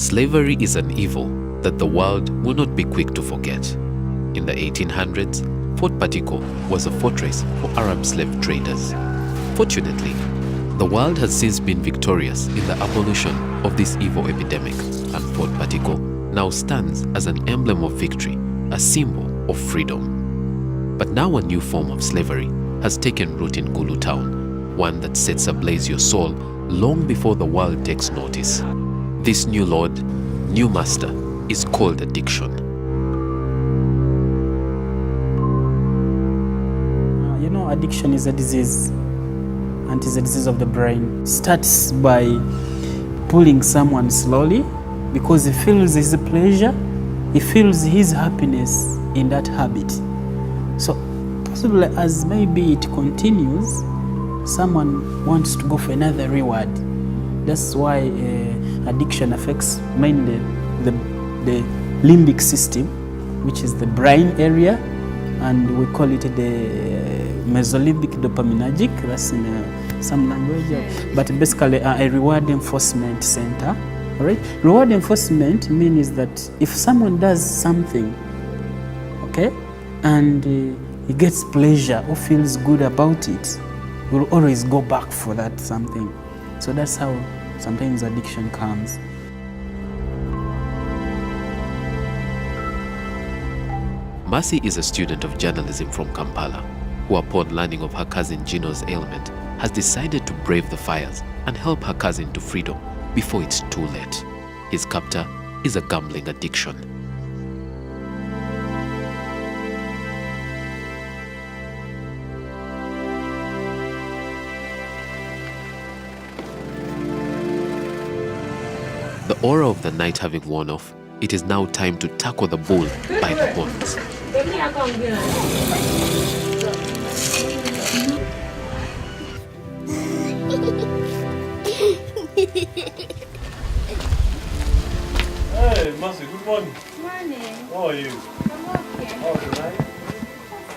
Slavery is an evil that the world will not be quick to forget. In the 1800s, Fort Patico was a fortress for Arab slave traders. Fortunately, the world has since been victorious in the abolition of this evil epidemic, and Fort Patico now stands as an emblem of victory, a symbol of freedom. But now a new form of slavery has taken root in Gulu town, one that sets ablaze your soul long before the world takes notice. This new lord, new master, is called addiction. Addiction is a disease, and is a disease of the brain. It starts by pulling someone slowly because he feels his pleasure, he feels his happiness in that habit. So possibly as maybe it continues, someone wants to go for another reward. That's why addiction affects mainly the limbic system, which is the brain area, and we call it the mesolimbic dopaminergic. That's in some language, but basically a reward enforcement center. All right, reward enforcement means that if someone does something, okay, and he gets pleasure or feels good about it, will always go back for that something. So that's how sometimes addiction comes. Mercy is a student of journalism from Kampala, who upon learning of her cousin Gino's ailment, has decided to brave the fires and help her cousin to freedom before it's too late. His captor is a gambling addiction. The aura of the night having worn off, it is now time to tackle the bull by the horns. Hey, Mercy, good morning. Morning. How are you? I'm okay. How was the night?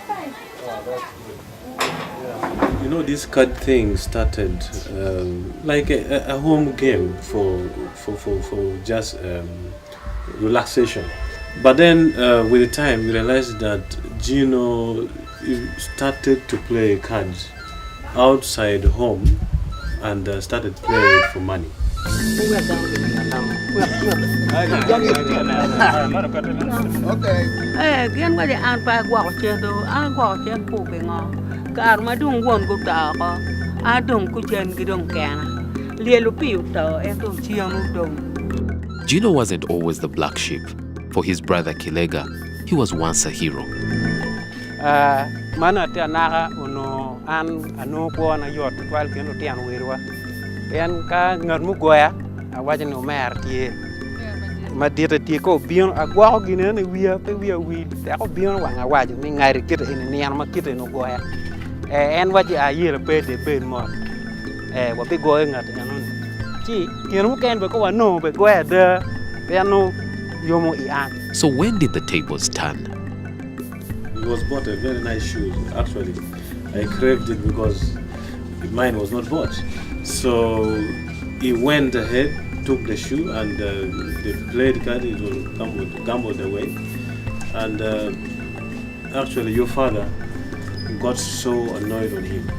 Fine. Oh, that's good. Yeah. You know, this card thing started like a home game for just relaxation. But then with the time, we realized that Gino started to play cards outside home and started playing for money. Gino wasn't always the black sheep. For his brother Kilega, he was once a hero. Mana te anaga uno an anu ko na yot twal kenu te an wirwa en ka ngarmu goya awaje no mer tie ma dieta tie ko bion agwa ko gine ne wiya pe wiya wi te ko bion wa awaje ni ngari kit en ni an ma kit no goya en waje a yele pe de ben mo wa pe goya ngat anun chi kenu ken be ko wa no be goya de pe no yomo I an. So when did the tables turn? He was bought a very nice shoe. Actually, I craved it because mine was not bought. So he went ahead, took the shoe, and they played card. It will gamble the way. And actually, your father got so annoyed on him.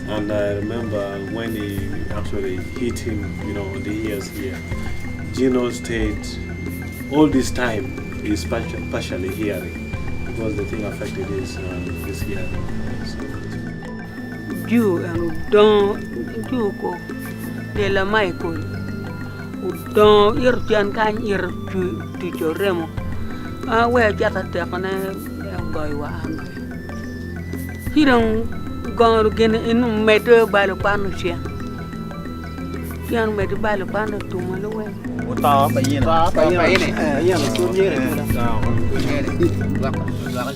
And I remember when he actually hit him, you know, on the ears here. Gino stayed all this time. He's partially hearing. Because the thing affected his hearing. You and don't you go de la Michael. Don't irjan kan ir to Joremo. Where Jata Tepane go one. He don't go again in matter by the partnership. Young made by the partner to Malaway.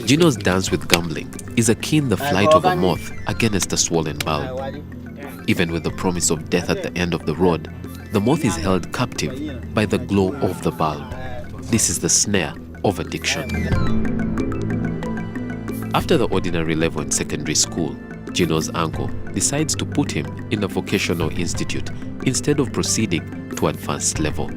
Gino's dance with gambling is akin the flight of a moth against a swollen bulb. Even with the promise of death at the end of the road, the moth is held captive by the glow of the bulb. This is the snare of addiction. After the ordinary level in secondary school, Gino's uncle decides to put him in a vocational institute instead of proceeding to advanced level.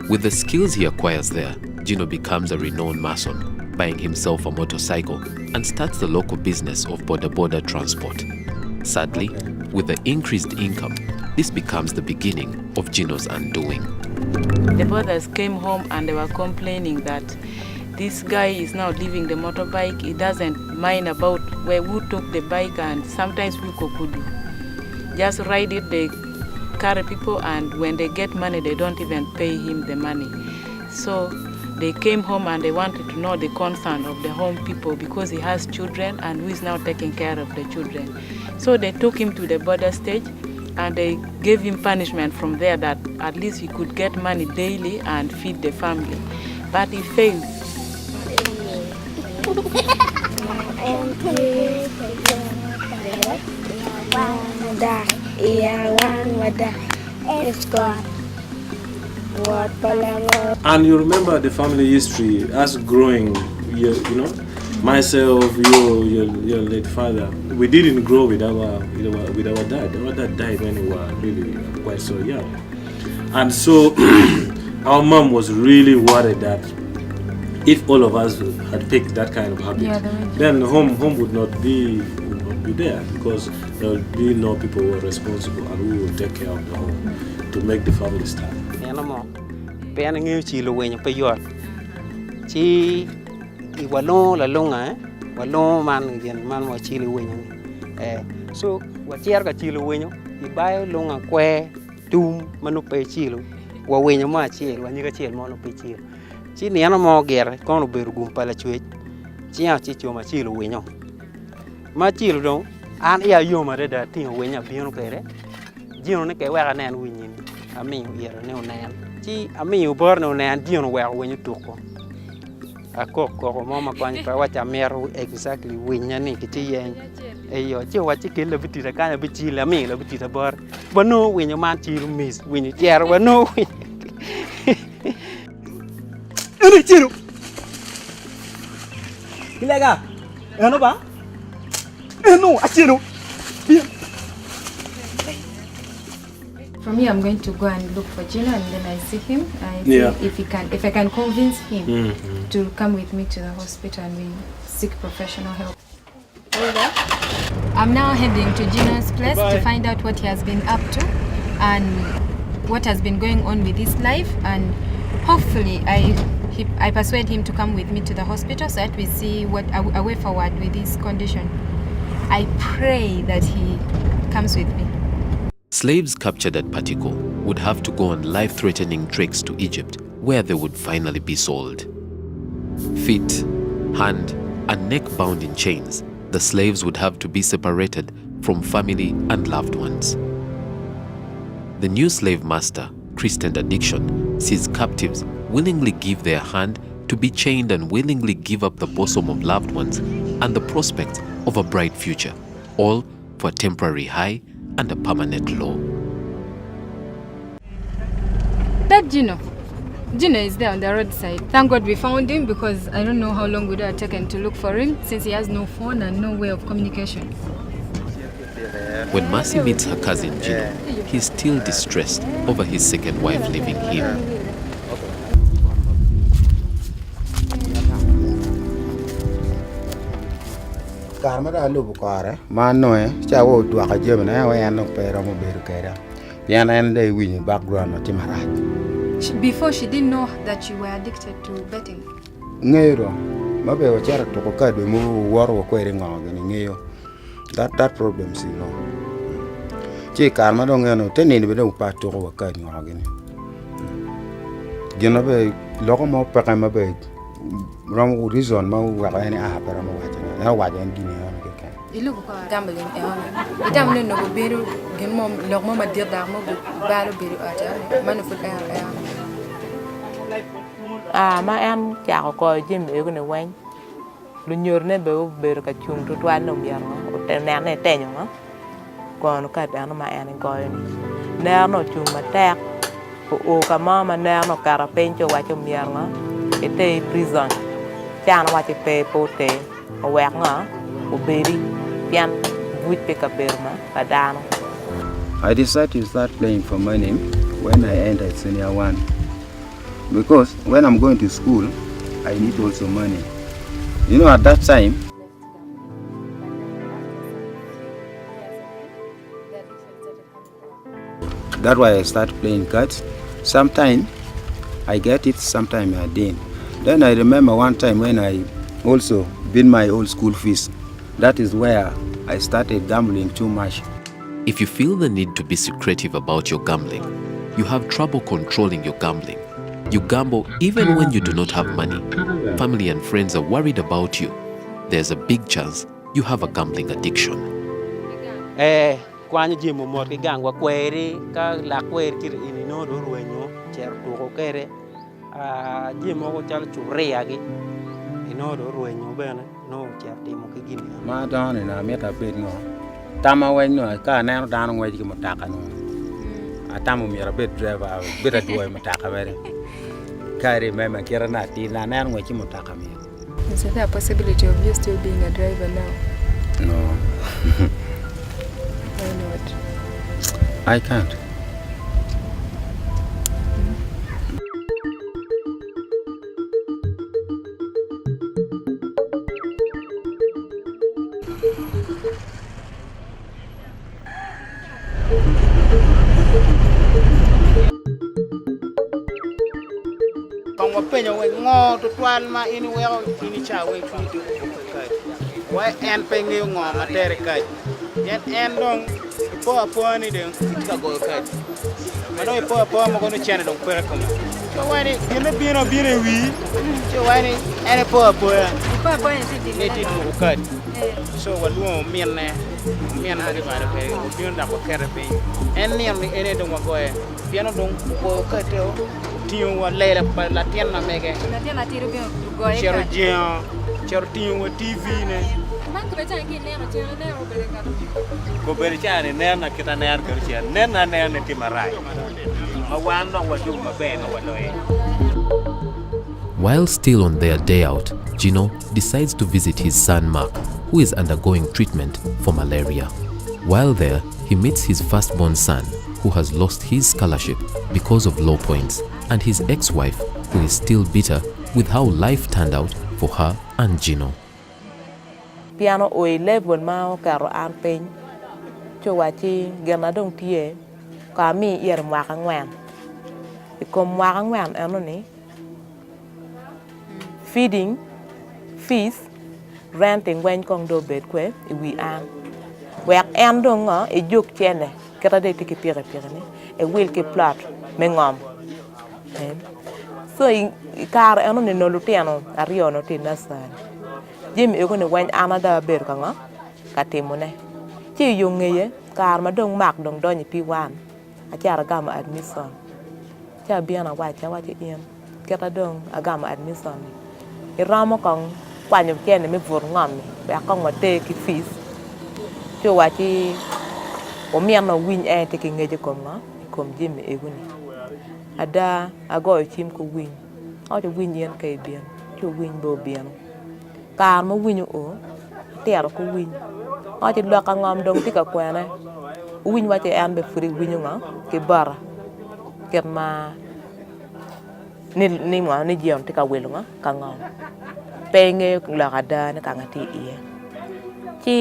With the skills he acquires there, Gino becomes a renowned mason, buying himself a motorcycle and starts the local business of border transport. Sadly, with the increased income, this becomes the beginning of Gino's undoing. The brothers came home and they were complaining that this guy is now leaving the motorbike. He doesn't mind about who took the bike, and sometimes we could just ride it. They carry people, and when they get money, they don't even pay him the money. So they came home and they wanted to know the concern of the home people because he has children and who is now taking care of the children. So they took him to the border stage and they gave him punishment from there that at least he could get money daily and feed the family. But he failed. And you remember the family history, us growing, you know, myself, your late father. We didn't grow with our dad. Our dad died when we were really quite so young, and so our mom was really worried that if all of us had picked that kind of habit, then home would not be there, because there would be no people who were responsible and who would take care of the home to make the family stand. So what ka chilo wenyo I bai longa kwe tum manu pe chilo wa wenyo ma chilo wa nyiga chilo manu pe chilo chi ni ana mo ger kono beru gum pala chwe chi a chi choma chilo wenyo ma chilo don an ya yo ma da tin wenya bieno kere jino ne ke wa ga nan winyin ami yero ne onan chi ami bor ne onan jino wa wenyo tuko ako ko mama kwani pa wacha meru exactly winya ni kiti yen eyo chi wachi kele bitira kana bichila mi la bitira bor bano winya man chiru mis winya cher bano ene chiru kilega eno ba eno achiru. From here, I'm going to go and look for Gino, and then I see him. If I can convince him to come with me to the hospital and we seek professional help. I'm now heading to Gino's place to find out what he has been up to and what has been going on with his life, and hopefully I persuade him to come with me to the hospital so that we see what a way forward with his condition. I pray that he comes with me. Slaves captured at Patiko would have to go on life-threatening treks to Egypt, where they would finally be sold. Feet, hand, and neck bound in chains, the slaves would have to be separated from family and loved ones. The new slave master, Christian Addiction, sees captives willingly give their hand to be chained and willingly give up the bosom of loved ones and the prospect of a bright future, all for a temporary high and a permanent law. That Gino is there on the roadside. Thank God we found him, because I don't know how long would have taken to look for him since he has no phone and no way of communication. When Mercy meets her cousin Gino, he's still distressed over his second wife leaving him. Carmada Lubucara, Manoe, Chawo, Duaka Gemina, and no pair of Berkera. Yan and they win background of Timarat. Before she didn't know that you were addicted to betting. Nero, Mabe or Charak to Coca, we move war or querying organ in that problem, see no. Che Carmadon, 10 individual part to our cutting organ. Genobe, Locomo, Pacamabe, wrong reason, no, any apparent. Now, why don't you know? You look gambling. It doesn't know better. Get mom, look, Mama did that. Bad better. Manufacture. Mà em chào coi chứ mình cái này quen luôn nhiều nên biểu biểu cả chung tụi anh đồng giang nó tên này tên nhở nó còn nó cái bé nó mà em coi nè nó chung mà tag ô cả mà nè nó cả là pen cho qua trong giang nó cái tê prison cha nó qua chỉ pe pote ở quẹt nó ở beri pian vui pe cả beri mà cả đa nó. I decided to start playing for money when I entered senior one. because when I'm going to school, I need also money. You know, at that time, that's why I start playing cards. Sometimes I get it, sometimes I didn't. Then I remember one time when I also been my old school fees. That is where I started gambling too much. If you feel the need to be secretive about your gambling, you have trouble controlling your gambling. You gamble even when you do not have money. Family and friends are worried about you. There's a big chance you have a gambling addiction. Kwanya jimo mor ki gangwa kweri ka la kweri kir ini no do ruenyo cher to kere jimo ko chal churia gi ino do ruenyo bene no cher timo ki gini Ma don na meta bed no. Tama wen no ka na dan ngwe ki motaka no. Atamu mi rabet driver beta duwe motaka bere. Kare mema kira na ti na ngwe ki motaka mi. Is there a possibility of you still being a driver now? No. Why not? I can't. Wa penyo we ngo to twal ma ini we ini cha we fi to kai wa en pengi ngo ma tere kai en dong po ni de ka go kai ma do po mo go no chene dong pere ko so wa ni bino wi so wa ni en po ya ni ti to kai so wa lu mien ma di ba de pe bino da ko kere pe en ni ene dong wa go e piano dong po kai te Tio wa lera pa la tienda mege. La tienda tiro bien go e. Chero jean, chero tio wa TV ne. Man ko beta ngi ne ma chero ne ro bele ka. ko beri chane nena kita ner kerja nena nena timarai awando wadu mabeno wadoe. While still on their day out, Gino decides to visit his son Mark, who is undergoing treatment for malaria. While there, he meets his firstborn son, who has lost his scholarship because of low points, and his ex-wife, who is still bitter with how life turned out for her and Gino. Piano oi level mao karo an pen chowachi gana dong tie kami yer mwaka ngwan ikom mwaka ngwan anoni feeding fees renting wen kong do bed kwe iwi an wek en dong e juk chene kata de tiki pire ni e wil ki plot mengom so ikar anoni no lutiano ario no tinasani Jimmy ego ne wen anada ber kanga katimune chi yongeye kar madong mak dong donyi P1 achara gama admission cha biana wacha ien keta dong agama admission iramo kong kwanyo chene me vor ngami ba kong mate ki fees cho wachi o miano win e te ki ngeje konga kom Jimmy ego ni ada ago chim ko win o to win yen kay bien cho win bo bien kar mo winyo o tiaro ko winy o ti lo ka ngam dong ti ka kwene winy wa ti an be furi winyo nga ke bara ket ma ni mo ni jion ti ka welo nga ka ngam penge la ka da ne ka ngati ie ti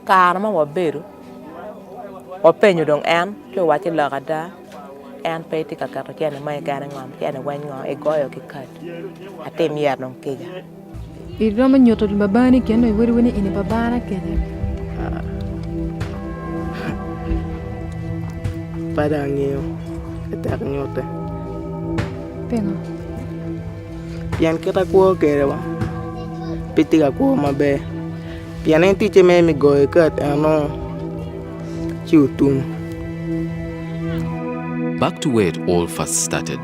kar ma wa beru o penyo dong an to wa ti la ka da an pe ti ka ka chene mai ka ngam chene wan nga e goyo ki kat atem yer non keja Irama nyoto babani kendo iwori woni ini babana kenya Pada ngeo ketak nyote penga pian kita ko kere wa piti ka ko mabe pian en tiche me mi go kat ano chutum. Back to where it all first started,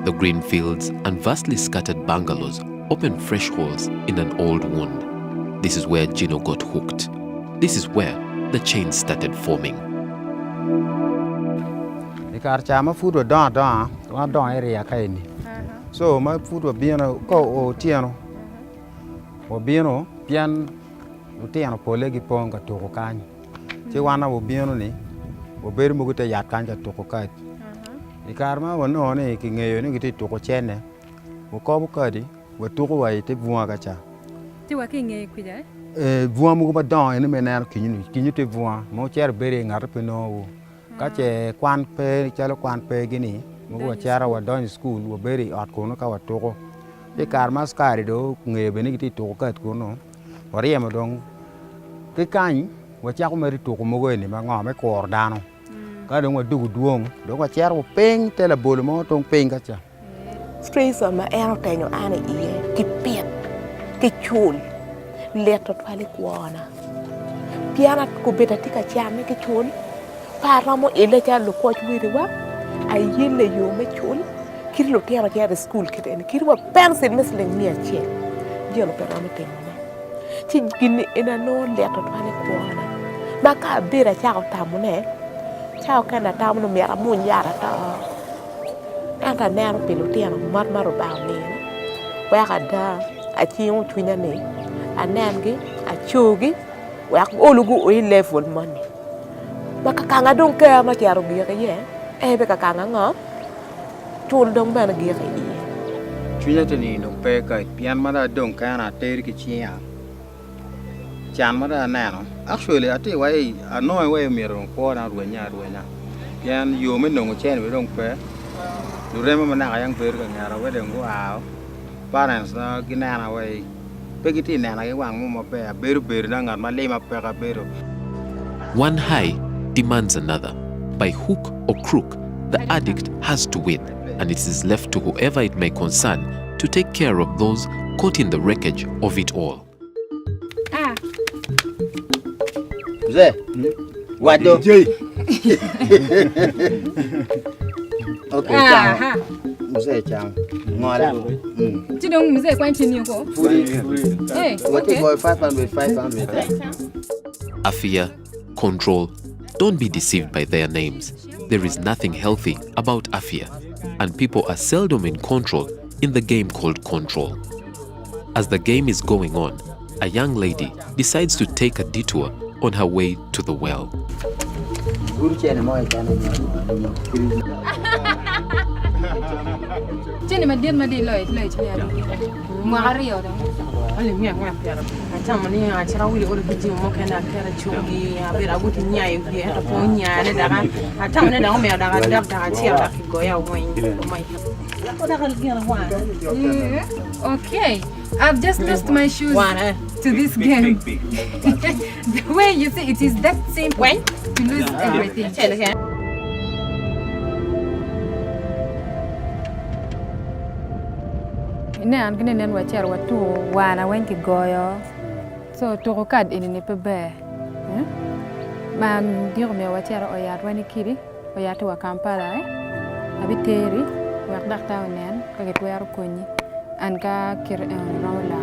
the green fields and vastly scattered bungalows opened fresh holes in an old wound. This is where Gino got hooked. This is where the chain started forming. Ikar chama food don area kaini. So my food was being go o tiano. O bieno pian o tiano polegi ponga to kany. Che wana o bieno ni o beri muguta yat kanja to kai. Ikarma wano ne kingeyo ni kiti tuko chene. Wakobu kadi watuko wa ite vuwa kacha. Ti wa kinge kuja. Vuwa mu ba don ene menar kinyu te vuwa mo cher bere ngar pe no. Kache kwan pe chalo kwan pe gini. Mo wa chara wa don school wa bere at kono ka watuko. Ikarma skari do ngeyo bene kiti tuko kat kono. Wari ma dong ke kan wa cha ko meri tuko mo go ni ma ngome ko dano. Ka dong wa dugu duong do wa cher wo peng tele bolo mo tong peng kacha. Stress ma ero tenyo ane iye kipet kichul leto twali kuona piana ko beta tika chame kichul para mo ele cha lo ko chwiri wa ayele yo me chul kirlo tiara tiara school kiten kirwa pencil mesling ni ache dio lo pero me tenyo ti gini ina no leto twali kuona baka bera cha ko tamune cha ko na tamuno mi ara mun yara ta anta nero pilotiano maro baune wa kada a chiu chunya ne anangi a chugi wa olugu o level money makakanga don ka ma tiaro gi ye e be kakanga ngo chul dong bana gi ye Chunya tani no pe ka pian mara dong kana ter ki chia. Chan mara nano. Actually ati wai anoi wai miro ko na ruenya. Pian yo me no chen we dong pe. Durema mana kayang ber ka ngara we dong wow. Parents na ginana wai. Pegiti nana ke wang mo pe ber na ngar ma le ma pe ka bero. One high demands another. By hook or crook, the addict has to win, and it is left to whoever it may concern to take care of those caught in the wreckage of it all. Ze, wado. Okay, mzee chang. Ngora. Tidong mzee kwa nchini yako. Hey, what is 500? Afia, control. Don't be deceived by their names. There is nothing healthy about Afia, and people are seldom in control in the game called control. As the game is going on, a young lady decides to take a detour on her way to the well. Jenny madi loy chaya. Mario da. Ali mi ngwa pera. Atama ni achira wili ore biji mo kana kera chugi abira guti nyai ki eta po nyane daga. Atama ne daga me daga daga tira go ya mo Okay, I've just lost my shoes to this game. The way you say it is that simple to lose everything. Ne an gine nen wachar watu wana wenki goyo so to kad ini ne pebe man diro me wachar oyat wani kiri oyat wa Kampala abiteri wa dakta onen ka getwer konyi an ka kir rawla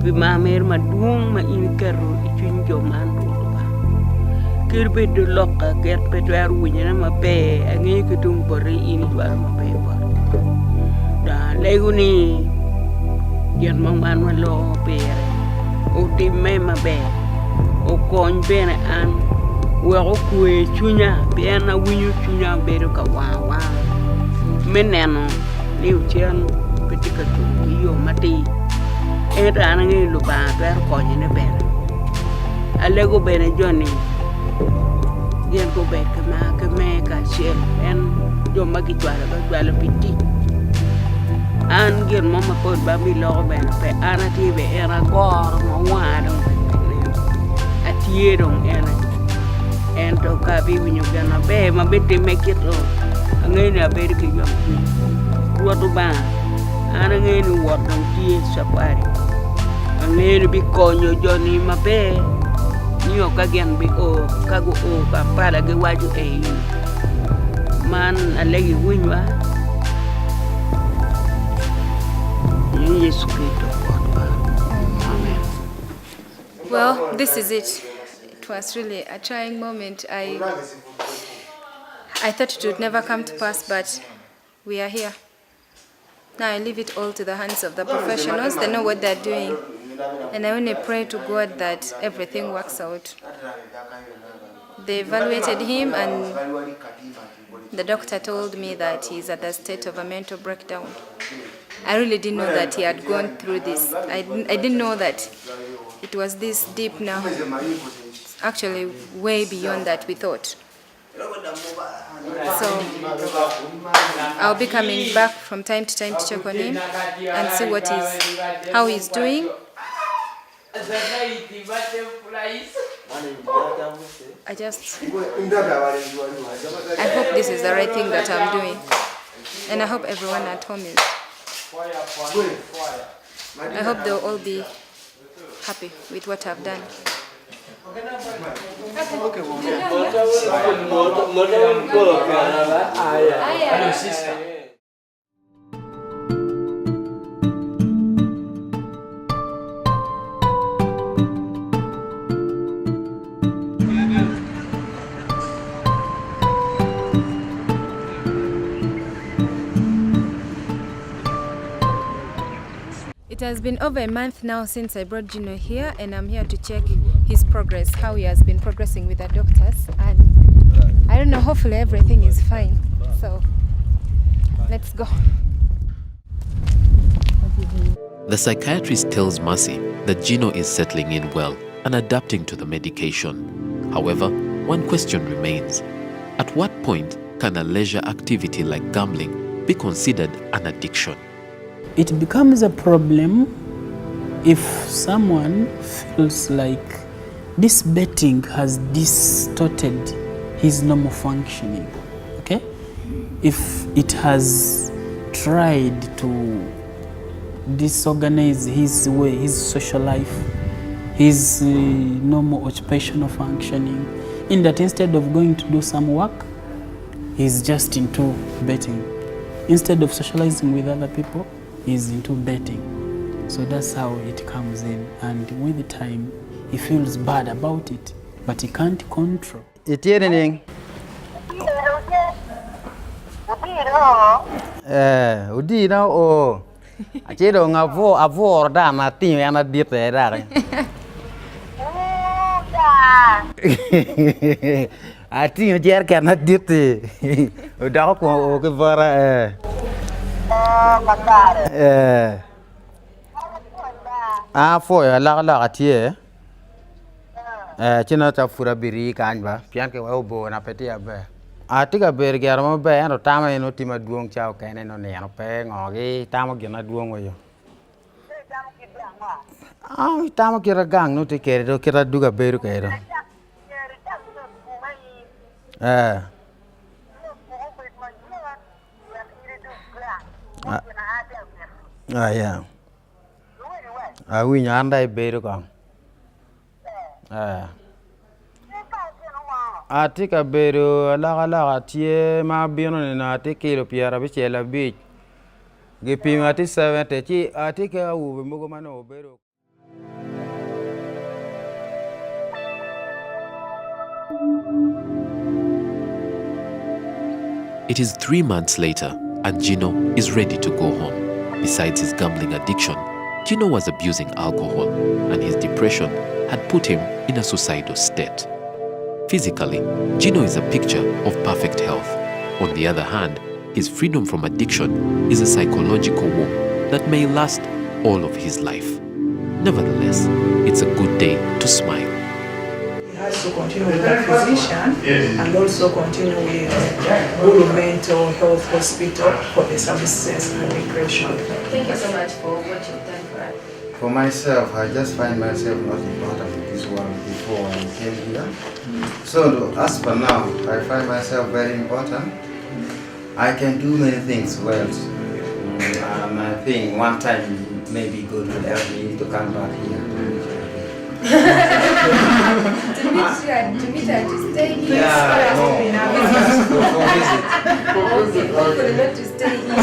Bi mamer madung ma in karo ichun jo mandu ba kirbe de lokka gerbe to yar wunyana ma be angi kutung bori ini dwar ma be ba da leguni yen mang man ma lo pere o timme ma be o kon bene an wo ko e chunya be na winyu chunya be ka wa meneno ni uchen petika tu yo mati era anangi lupa per konyi ne ber alego bene joni yen go be kama ka shel en jo magi twala piti an gen mama ko ba mi lo ben pe anati be era gor mo wado atiero en to ka bi winyo gana be ma bete mekito angai na be ki yo ruodo ba anangi ni wodon tie safari anene bi konyo joni mabe ni o kagen bi o kago o Kampala ge waju man alegi winywa Yesu Kristo kod par. Amen. Well, this is it. It was really a trying moment. I thought it would never come to pass, but we are here. Now I leave it all to the hands of the professionals. They know what they're doing. And I only pray to God that everything works out. They evaluated him and the doctor told me that he's at the state of a mental breakdown. I really didn't know that he had gone through this. I didn't know that it was this deep now. It's actually way beyond that we thought. So I'll be coming back from time to time to check on him and see how he's doing. I hope this is the right thing that I'm doing, and I hope everyone at home is. I hope they'll all be happy with what I've done. It has been over a month now since I brought Gino here, and I'm here to check his progress, how he has been progressing with the doctors, and I don't know, hopefully everything is fine. So let's go. The psychiatrist tells Mercy that Gino is settling in well and adapting to the medication. However, one question remains. At what point can a leisure activity like gambling be considered an addiction? It becomes a problem if someone feels like this betting has distorted his normal functioning, okay? If it has tried to disorganize his way, his social life, his normal occupational functioning, in that instead of going to do some work, he's just into betting. Instead of socializing with other people, he's into betting. So that's how it comes in, and with the time he feels bad about it, but he can't control. Udino o achedo ngavo da na tin ya na diete da. Ati jer ka na diete. Da ko o ke vara foi la atie. Chino ta fura biri kan ba pian ke wa bo na peti abe. Tika ber germo be no tama no tima duong chao kene no ne no pe ngogi tama gina duong yo. Tama kira gang no te kere do kira duga beru kero. Yeah. We nyanda beru kang. Atika beru la tie ma bino na atikilo piara bichela bich. Gipima ati 70 chi atika u mugo mano beru. It is 3 months later, and Gino is ready to go home. Besides his gambling addiction, Gino was abusing alcohol, and his depression had put him in a suicidal state. Physically, Gino is a picture of perfect health. On the other hand, his freedom from addiction is a psychological wound that may last all of his life. Nevertheless, it's a good day to smile. He has to continue with that physician and also continue with Gulu Mental Health Hospital for the services and depression. Thank you so much for what you've done for us. For myself, I just find myself not important in this world before I came here. So as for now, I find myself very important. I can do many things well. And I think one time maybe God will help me to come back here. Demeter to stay here. Yeah, no. For visit. Okay, hopefully not to stay here.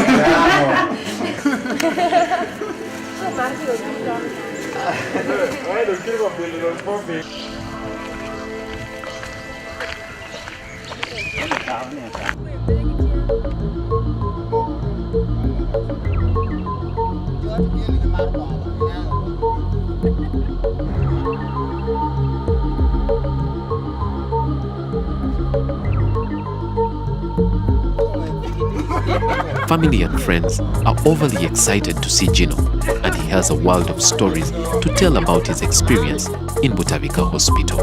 Family and friends are overly excited to see Gino, and he has a world of stories to tell about his experience in Butavika Hospital.